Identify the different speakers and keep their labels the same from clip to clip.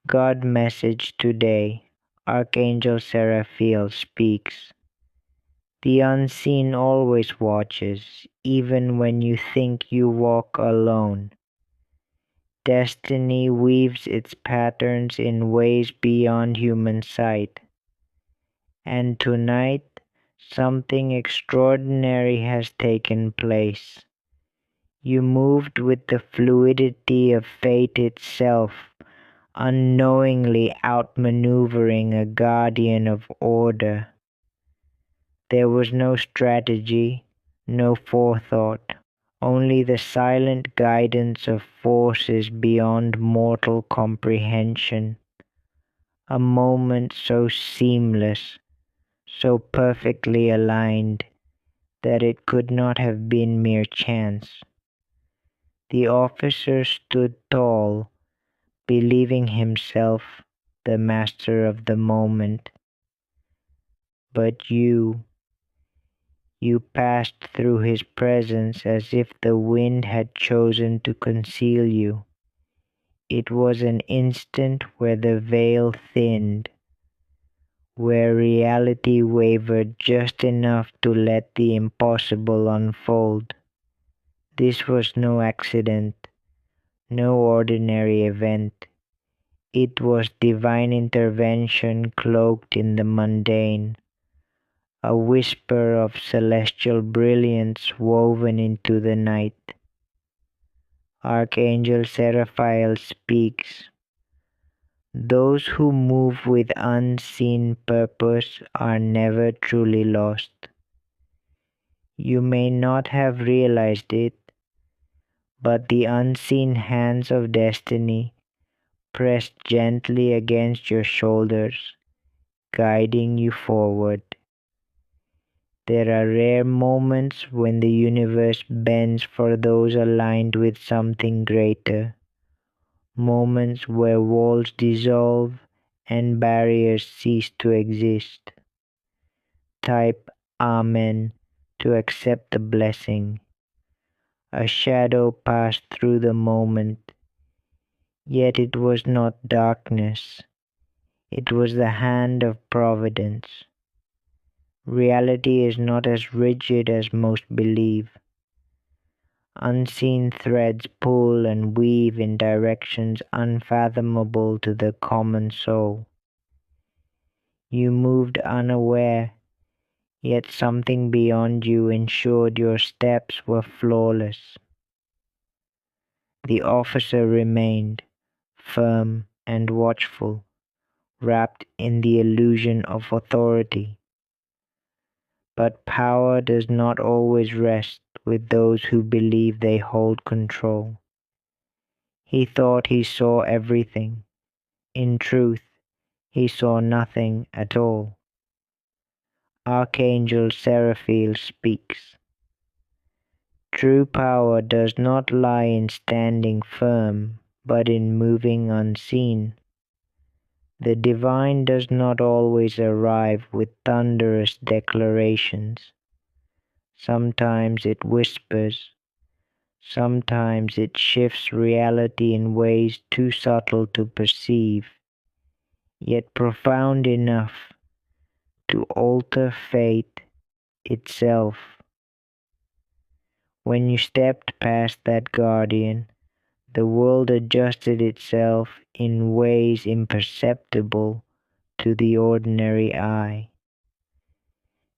Speaker 1: God message today. Archangel Seraphiel speaks. The unseen always watches, even when you think you walk alone. Destiny weaves its patterns in ways beyond human sight. And tonight, something extraordinary has taken place. You moved with the fluidity of fate itself, unknowingly outmaneuvering a guardian of order. There was no strategy, no forethought, only the silent guidance of forces beyond mortal comprehension. A moment so seamless, so perfectly aligned, that it could not have been mere chance. The officer stood tall, believing himself the master of the moment. But you passed through his presence as if the wind had chosen to conceal you. It was an instant where the veil thinned, where reality wavered just enough to let the impossible unfold. This was no accident, no ordinary event. It was divine intervention cloaked in the mundane, a whisper of celestial brilliance woven into the night. Archangel Seraphiel speaks. Those who move with unseen purpose are never truly lost. You may not have realized it, but the unseen hands of destiny press gently against your shoulders, guiding you forward. There are rare moments when the universe bends for those aligned with something greater, moments where walls dissolve and barriers cease to exist. Type Amen to accept the blessing. A shadow passed through the moment, yet it was not darkness. It was the hand of providence. Reality is not as rigid as most believe. Unseen threads pull and weave in directions unfathomable to the common soul. You moved unaware, yet something beyond you ensured your steps were flawless. The officer remained, firm and watchful, wrapped in the illusion of authority. But power does not always rest with those who believe they hold control. He thought he saw everything. In truth, he saw nothing at all. Archangel Seraphiel speaks. True power does not lie in standing firm, but in moving unseen. The divine does not always arrive with thunderous declarations. Sometimes it whispers. Sometimes it shifts reality in ways too subtle to perceive, yet profound enough to alter fate itself. When you stepped past that guardian, the world adjusted itself in ways imperceptible to the ordinary eye.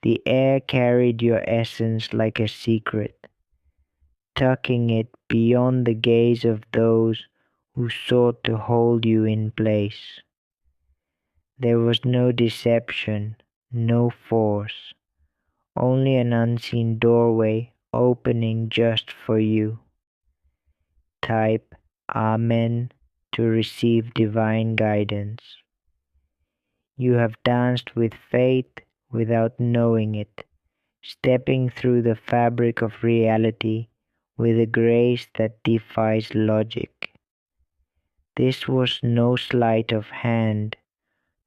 Speaker 1: The air carried your essence like a secret, tucking it beyond the gaze of those who sought to hold you in place. There was no deception, no force, only an unseen doorway opening just for you. Type Amen to receive divine guidance. You have danced with faith without knowing it, stepping through the fabric of reality with a grace that defies logic. This was no sleight of hand,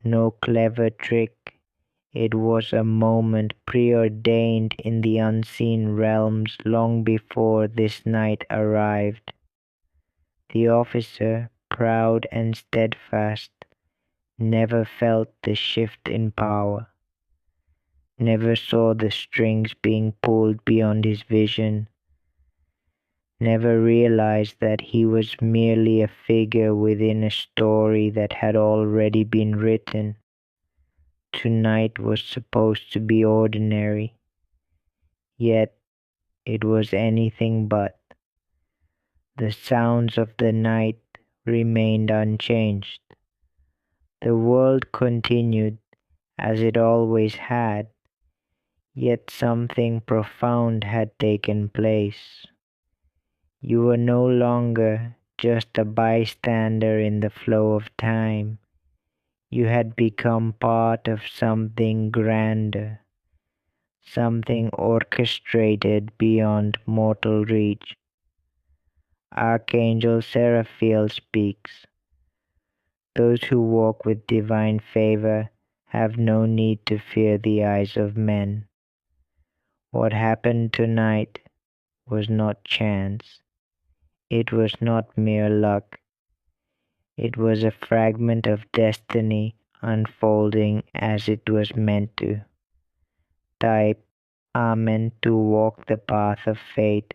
Speaker 1: no clever trick. It was a moment preordained in the unseen realms long before this night arrived. The officer, proud and steadfast, never felt the shift in power, never saw the strings being pulled beyond his vision, never realized that he was merely a figure within a story that had already been written. Tonight was supposed to be ordinary, yet it was anything but. The sounds of the night remained unchanged. The world continued as it always had, yet something profound had taken place. You were no longer just a bystander in the flow of time. You had become part of something grander, something orchestrated beyond mortal reach. Archangel Seraphiel speaks. Those who walk with divine favor have no need to fear the eyes of men. What happened tonight was not chance. It was not mere luck. It was a fragment of destiny unfolding as it was meant to. Type Amen to walk the path of fate.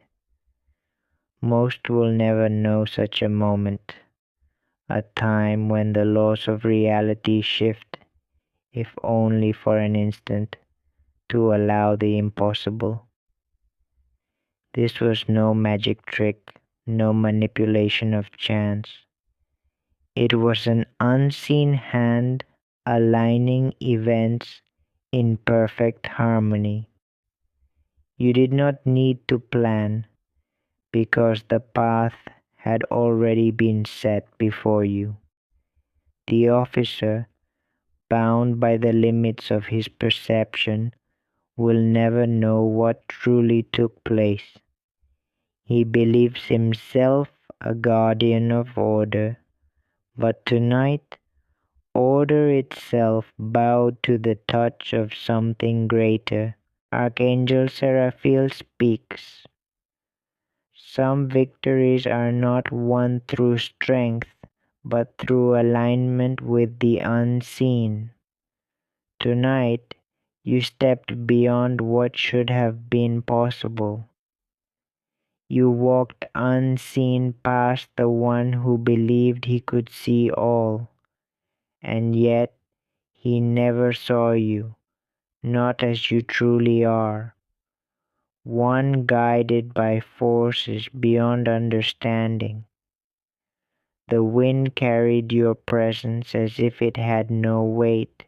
Speaker 1: Most will never know such a moment, a time when the laws of reality shift, if only for an instant, to allow the impossible. This was no magic trick, no manipulation of chance. It was an unseen hand aligning events in perfect harmony. You did not need to plan because the path had already been set before you. The officer, bound by the limits of his perception, will never know what truly took place. He believes himself a guardian of order, but tonight order itself bowed to the touch of something greater. Archangel Seraphiel speaks. Some victories are not won through strength, but through alignment with the unseen. Tonight, you stepped beyond what should have been possible. You walked unseen past the one who believed he could see all, and yet he never saw you, not as you truly are, one guided by forces beyond understanding. The wind carried your presence as if it had no weight,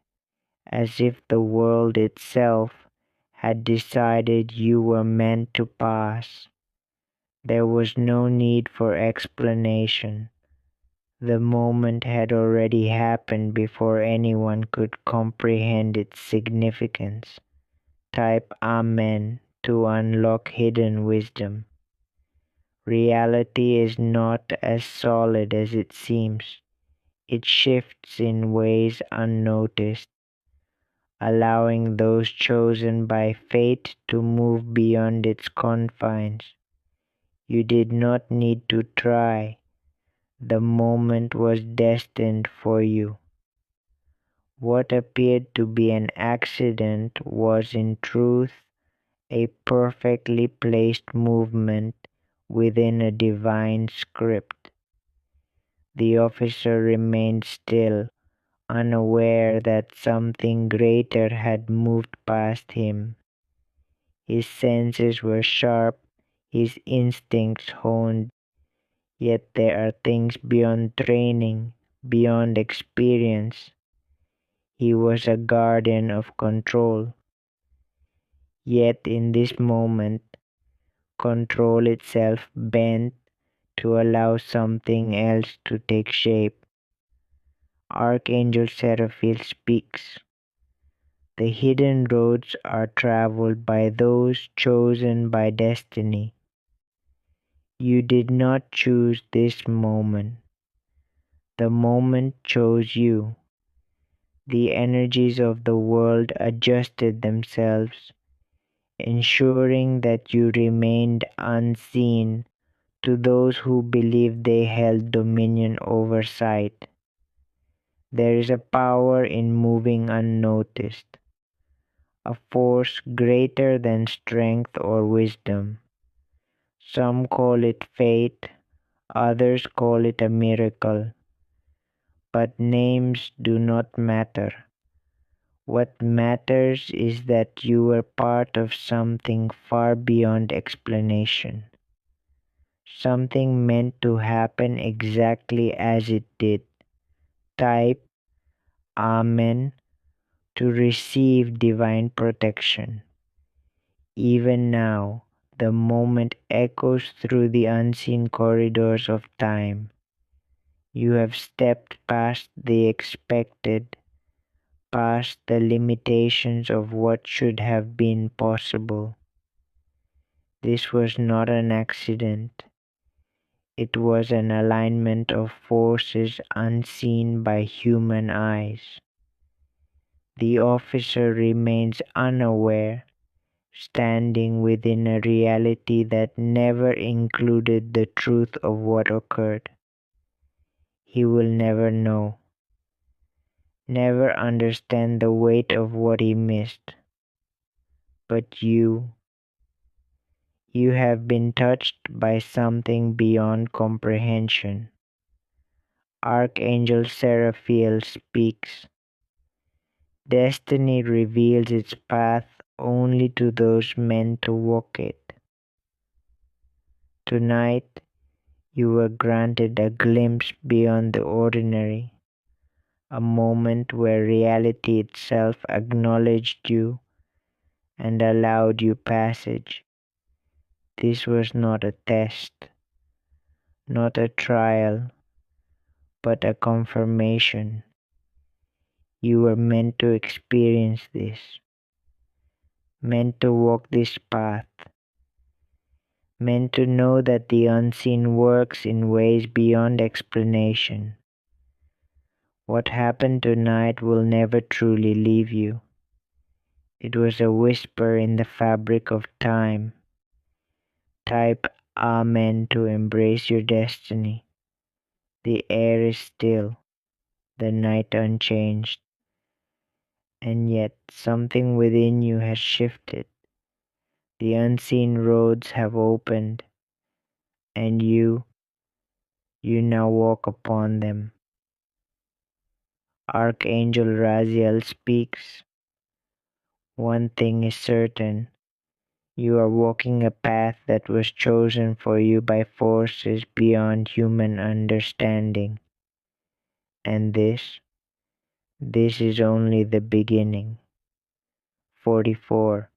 Speaker 1: as if the world itself had decided you were meant to pass. There was no need for explanation. The moment had already happened before anyone could comprehend its significance. Type Amen to unlock hidden wisdom. Reality is not as solid as it seems. It shifts in ways unnoticed, allowing those chosen by fate to move beyond its confines. You did not need to try. The moment was destined for you. What appeared to be an accident was in truth a perfectly placed movement within a divine script. The officer remained still, unaware that something greater had moved past him. His senses were sharp, his instincts honed, yet there are things beyond training, beyond experience. He was a guardian of control. Yet in this moment, control itself bent to allow something else to take shape. Archangel Seraphiel speaks. The hidden roads are traveled by those chosen by destiny. You did not choose this moment. The moment chose you. The energies of the world adjusted themselves, ensuring that you remained unseen to those who believed they held dominion over sight. There is a power in moving unnoticed, a force greater than strength or wisdom. Some call it fate, others call it a miracle, but names do not matter. What matters is that you were part of something far beyond explanation. Something meant to happen exactly as it did. Type Amen to receive divine protection. Even now, the moment echoes through the unseen corridors of time. You have stepped past the expected, past the limitations of what should have been possible. This was not an accident. It was an alignment of forces unseen by human eyes. The officer remains unaware, standing within a reality that never included the truth of what occurred. He will never know, never understand the weight of what he missed. But you have been touched by something beyond comprehension. Archangel Seraphiel speaks. Destiny reveals its path only to those meant to walk it. Tonight, you were granted a glimpse beyond the ordinary, a moment where reality itself acknowledged you and allowed you passage. This was not a test, not a trial, but a confirmation. You were meant to experience this, meant to walk this path, meant to know that the unseen works in ways beyond explanation. What happened tonight will never truly leave you. It was a whisper in the fabric of time. Type Amen to embrace your destiny. The air is still, the night unchanged, and yet something within you has shifted. The unseen roads have opened, and you now walk upon them. Archangel Raziel speaks. One thing is certain. You are walking a path that was chosen for you by forces beyond human understanding. And this is only the beginning. 44.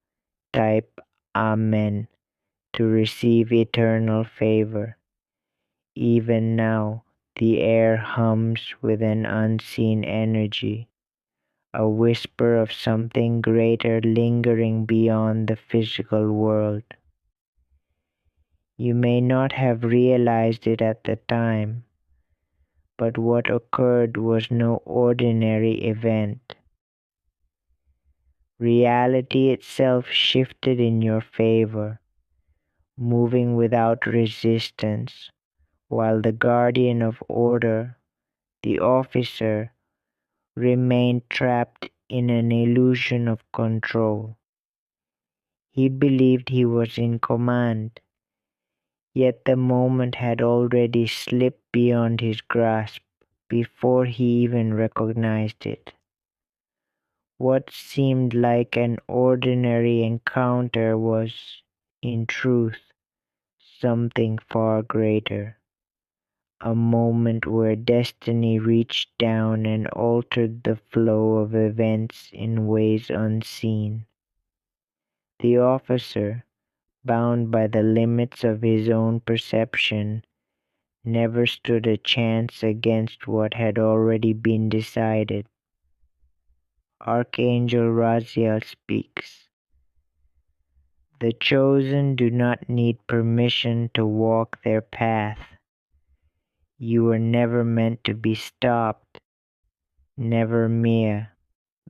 Speaker 1: Type Amen to receive eternal favor. Even now, the air hums with an unseen energy, a whisper of something greater lingering beyond the physical world. You may not have realized it at the time, but what occurred was no ordinary event. Reality itself shifted in your favor, moving without resistance, while the guardian of order, the officer, remained trapped in an illusion of control. He believed he was in command, yet the moment had already slipped beyond his grasp before he even recognized it. What seemed like an ordinary encounter was, in truth, something far greater. A moment where destiny reached down and altered the flow of events in ways unseen. The officer, bound by the limits of his own perception, never stood a chance against what had already been decided. Archangel Raziel speaks. The chosen do not need permission to walk their path. You were never meant to be stopped, never mere.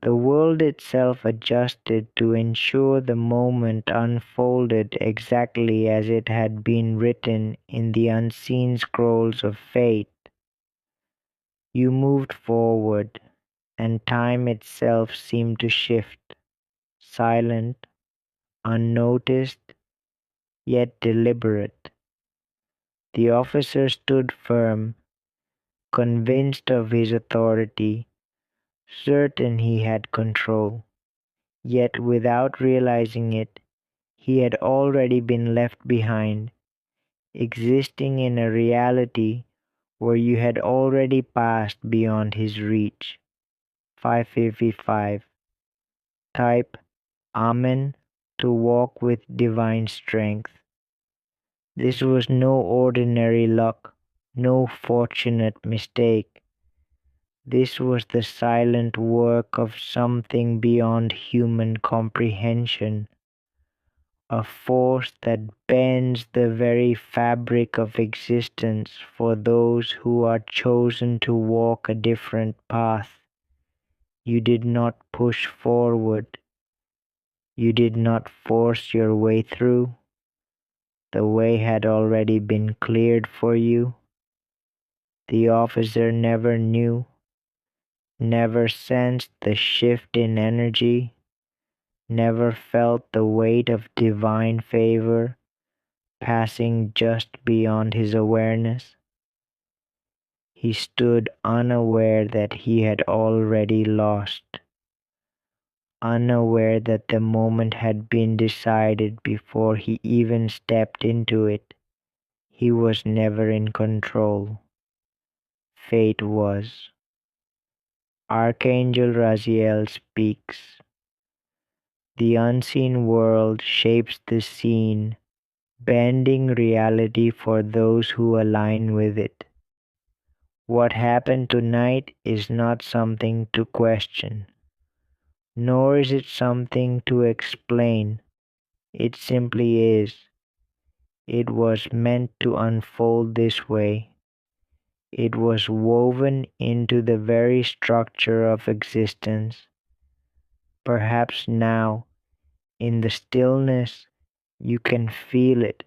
Speaker 1: The world itself adjusted to ensure the moment unfolded exactly as it had been written in the unseen scrolls of fate. You moved forward, and time itself seemed to shift, silent, unnoticed, yet deliberate. The officer stood firm, convinced of his authority, certain he had control. Yet without realizing it, he had already been left behind, existing in a reality where you had already passed beyond his reach. 555. Type Amen to walk with divine strength. This was no ordinary luck, no fortunate mistake. This was the silent work of something beyond human comprehension, a force that bends the very fabric of existence for those who are chosen to walk a different path. You did not push forward. You did not force your way through. The way had already been cleared for you. The officer never knew, never sensed the shift in energy, never felt the weight of divine favor passing just beyond his awareness. He stood unaware that he had already lost, unaware that the moment had been decided before he even stepped into it. He was never in control. Fate was. Archangel Raziel speaks. The unseen world shapes the seen, bending reality for those who align with it. What happened tonight is not something to question, nor is it something to explain. It simply is. It was meant to unfold this way. It was woven into the very structure of existence. Perhaps now, in the stillness, you can feel it,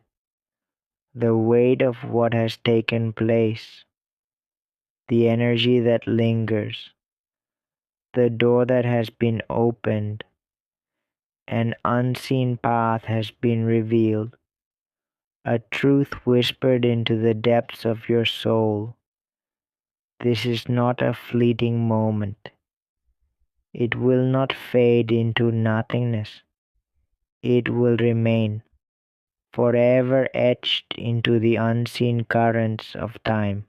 Speaker 1: the weight of what has taken place, the energy that lingers, the door that has been opened, an unseen path has been revealed, a truth whispered into the depths of your soul. This is not a fleeting moment. It will not fade into nothingness. It will remain forever etched into the unseen currents of time.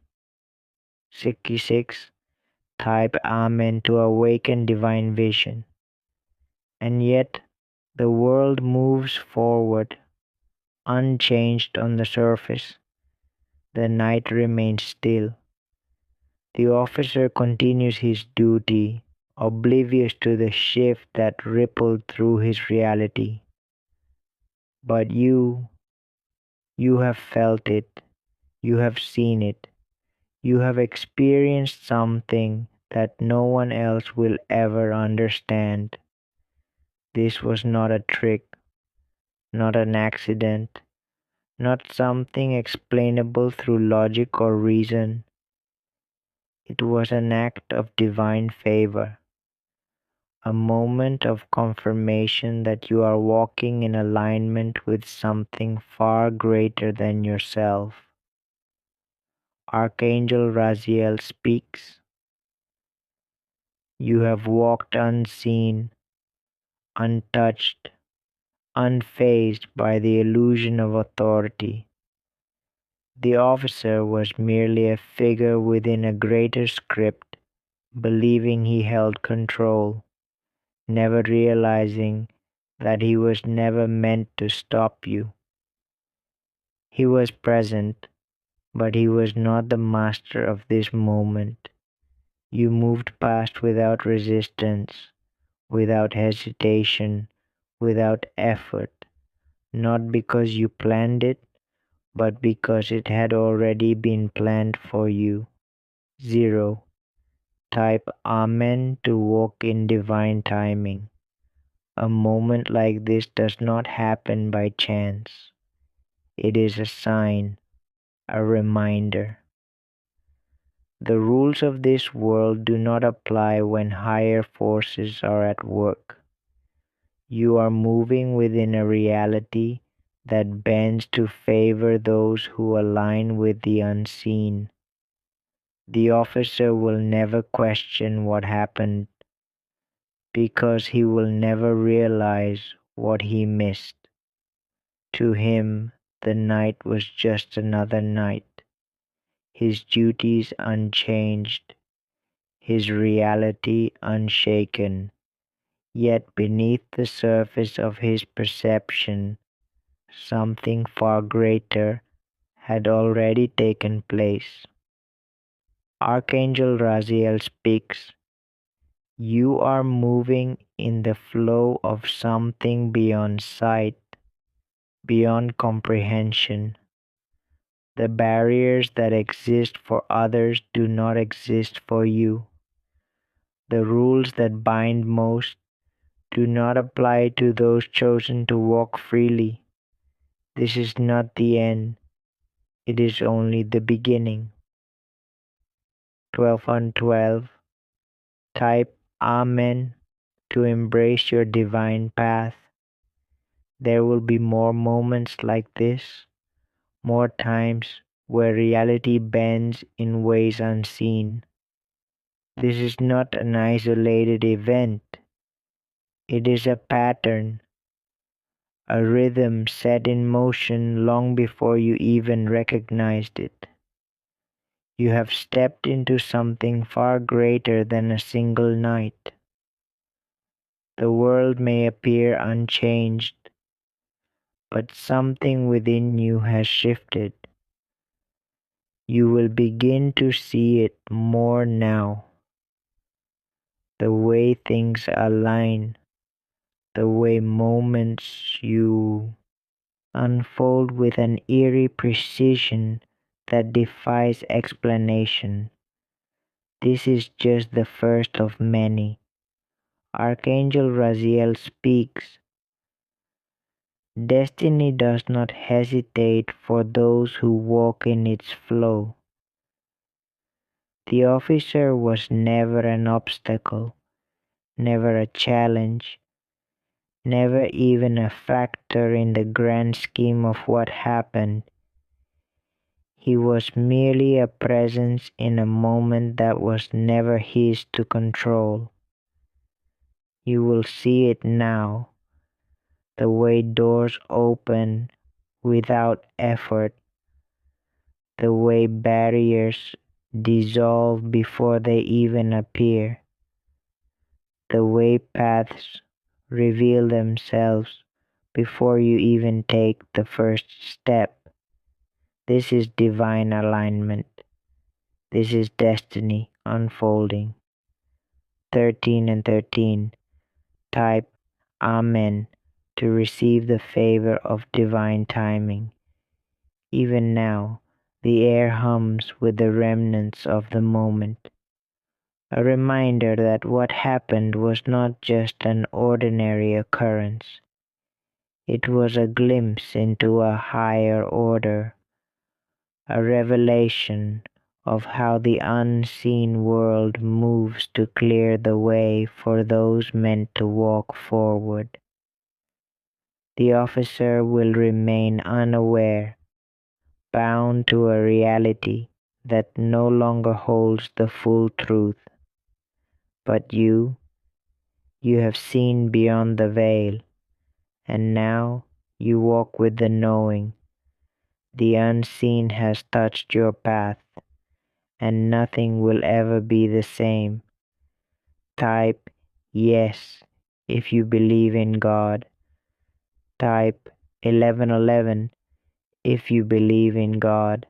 Speaker 1: 66. Type Amen to awaken divine vision. And yet, the world moves forward, unchanged on the surface. The night remains still. The officer continues his duty, oblivious to the shift that rippled through his reality. But you have felt it, you have seen it, you have experienced something that no one else will ever understand. This was not a trick, not an accident, not something explainable through logic or reason. It was an act of divine favor, a moment of confirmation that you are walking in alignment with something far greater than yourself. Archangel Raziel speaks. You have walked unseen, untouched, unfazed by the illusion of authority. The officer was merely a figure within a greater script, believing he held control, never realizing that he was never meant to stop you. He was present, but he was not the master of this moment. You moved past without resistance, without hesitation, without effort, not because you planned it, but because it had already been planned for you. 0. Type Amen to walk in divine timing. A moment like this does not happen by chance. It is a sign, a reminder. The rules of this world do not apply when higher forces are at work. You are moving within a reality that bends to favor those who align with the unseen. The officer will never question what happened because he will never realize what he missed. To him, the night was just another night, his duties unchanged, his reality unshaken. Yet beneath the surface of his perception, something far greater had already taken place. Archangel Raziel speaks. You are moving in the flow of something beyond sight, beyond comprehension. The barriers that exist for others do not exist for you. The rules that bind most do not apply to those chosen to walk freely. This is not the end, it is only the beginning. 12 on 12. Type Amen to embrace your divine path. There will be more moments like this, more times where reality bends in ways unseen. This is not an isolated event, it is a pattern, a rhythm set in motion long before you even recognized it. You have stepped into something far greater than a single night. The world may appear unchanged, but something within you has shifted. You will begin to see it more now. The way things align, the way moments you unfold with an eerie precision that defies explanation. This is just the first of many. Archangel Raziel speaks. Destiny does not hesitate for those who walk in its flow. The officer was never an obstacle, never a challenge, never even a factor in the grand scheme of what happened. He was merely a presence in a moment that was never his to control. You will see it now, the way doors open without effort, the way barriers dissolve before they even appear, the way paths reveal themselves before you even take the first step. This is divine alignment. This is destiny unfolding. 13 and 13. Type Amen to receive the favor of divine timing. Even now, the air hums with the remnants of the moment. A reminder that what happened was not just an ordinary occurrence. It was a glimpse into a higher order, a revelation of how the unseen world moves to clear the way for those meant to walk forward. The officer will remain unaware, bound to a reality that no longer holds the full truth. But you have seen beyond the veil, and now you walk with the knowing. The unseen has touched your path, and nothing will ever be the same. Type yes if you believe in God. Type 1111 if you believe in God.